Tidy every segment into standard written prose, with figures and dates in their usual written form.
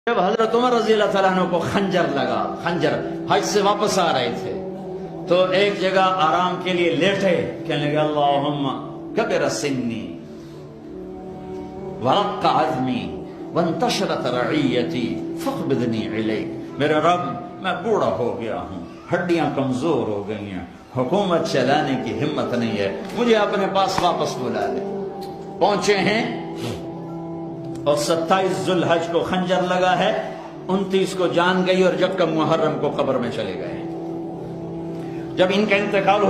جب حضرت عمر رضی اللہ تعالیٰ عنہ کو خنجر لگا، خنجر حج سے واپس آ رہے تھے تو ایک جگہ آرام کے لیے لیٹے، کہنے لگے اللہم کبر سنی ورق عظمی وانتشرت رعیتی فاقبضنی الیک، میرے رب میں بوڑھا ہو گیا ہوں، ہڈیاں کمزور ہو گئی ہیں، حکومت چلانے کی ہمت نہیں ہے، مجھے اپنے پاس واپس بلا لے۔ پہنچے ہیں اور 27 ذوالحج کو خنجر لگا ہے، 29 کو جان گئی اور یکم محرم کو قبر میں چلے گئے۔ جب ان کا انتقال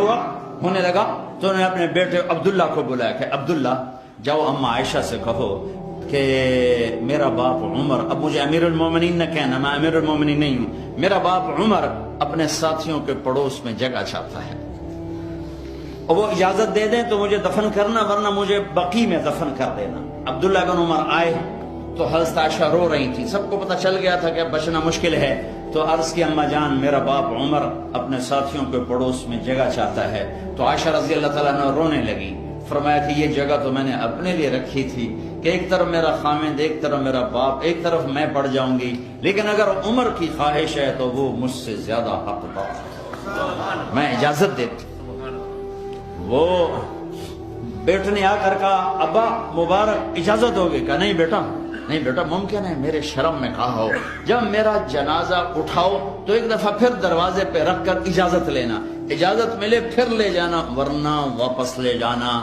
ہونے لگا تو انہوں نے اپنے بیٹے عبداللہ کو بلایا کہ عبداللہ جاؤ اماں عائشہ سے کہو کہ میرا باپ عمر، اب مجھے امیر المومنین نہ کہنا، میں امیر المومنین نہیں ہوں، میرا باپ عمر اپنے ساتھیوں کے پڑوس میں جگہ چاہتا ہے، اور وہ اجازت دے دیں تو مجھے دفن کرنا، ورنہ مجھے بقی میں دفن کر دینا۔ عبداللہ بن عمر آئے تو حضرت عائشہ رو رہی تھی، سب کو پتہ چل گیا تھا کہ اب بچنا مشکل ہے، تو عرض کی اماں جان میرا باپ عمر اپنے ساتھیوں کے پڑوس میں جگہ چاہتا ہے۔ تو عائشہ رضی اللہ تعالیٰ عنہ رونے لگی، فرمایا کہ یہ جگہ تو میں نے اپنے لیے رکھی تھی کہ ایک طرف میرا خامند، ایک طرف میرا باپ، ایک طرف میں پڑ جاؤں گی، لیکن اگر عمر کی خواہش ہے تو وہ مجھ سے زیادہ حقدار ہے، میں اجازت دیتی۔ وہ بیٹے نے آ کر کہا ابا مبارک اجازت ہوگی؟ کہا نہیں بیٹا، نہیں بیٹا ممکن ہے میرے شرم میں کہا ہو، جب میرا جنازہ اٹھاؤ تو ایک دفعہ پھر دروازے پہ رکھ کر اجازت لینا، اجازت ملے پھر لے جانا ورنہ واپس لے جانا۔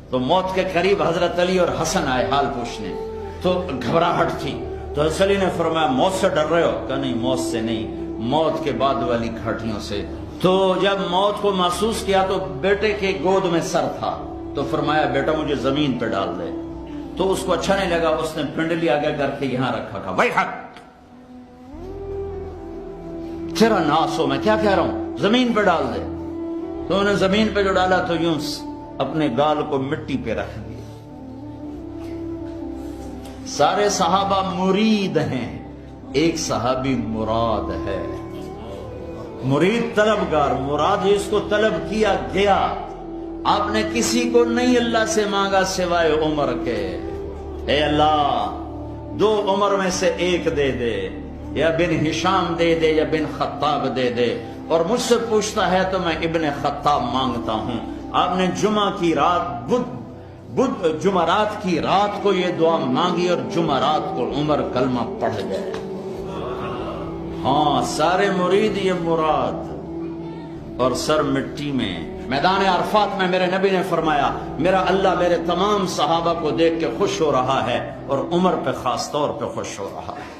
تو موت کے قریب حضرت علی اور حسن آئے حال پوچھنے، تو گھبراہٹ تھی، تو حضرت علی نے فرمایا موت سے ڈر رہے ہو؟ کہا نہیں موت سے نہیں، موت کے بعد والی گھاٹیوں سے۔ تو جب موت کو محسوس کیا تو بیٹے کے گود میں سر تھا، تو فرمایا بیٹا مجھے زمین پہ ڈال دے، تو اس کو اچھا نہیں لگا، اس نے پنڈلی آگے کر کے یہاں رکھا، کہا بھائی حق تیرا ناس ہو، میں کیا کہہ رہا ہوں، زمین پہ ڈال دے۔ تو انہوں نے زمین پہ جو ڈالا تو یوں اپنے گال کو مٹی پہ رکھ دیا۔ سارے صحابہ مرید ہیں، ایک صحابی مراد ہے، مرید طلبگار، مراد اس کو طلب کیا گیا، آپ نے کسی کو نہیں اللہ سے مانگا سوائے عمر کے، اے اللہ 2 عمر میں سے ایک دے دے، یا بن ہشام دے دے یا بن خطاب دے دے، اور مجھ سے پوچھتا ہے تو میں ابن خطاب مانگتا ہوں۔ آپ نے جمعہ کی رات جمعرات کی رات کو یہ دعا مانگی اور جمعرات کو عمر کلمہ پڑھ گئے۔ ہاں سارے مرید یہ مراد، اور سر مٹی میں۔ میدان عرفات میں میرے نبی نے فرمایا میرا اللہ میرے تمام صحابہ کو دیکھ کے خوش ہو رہا ہے اور عمر پہ خاص طور پہ خوش ہو رہا ہے۔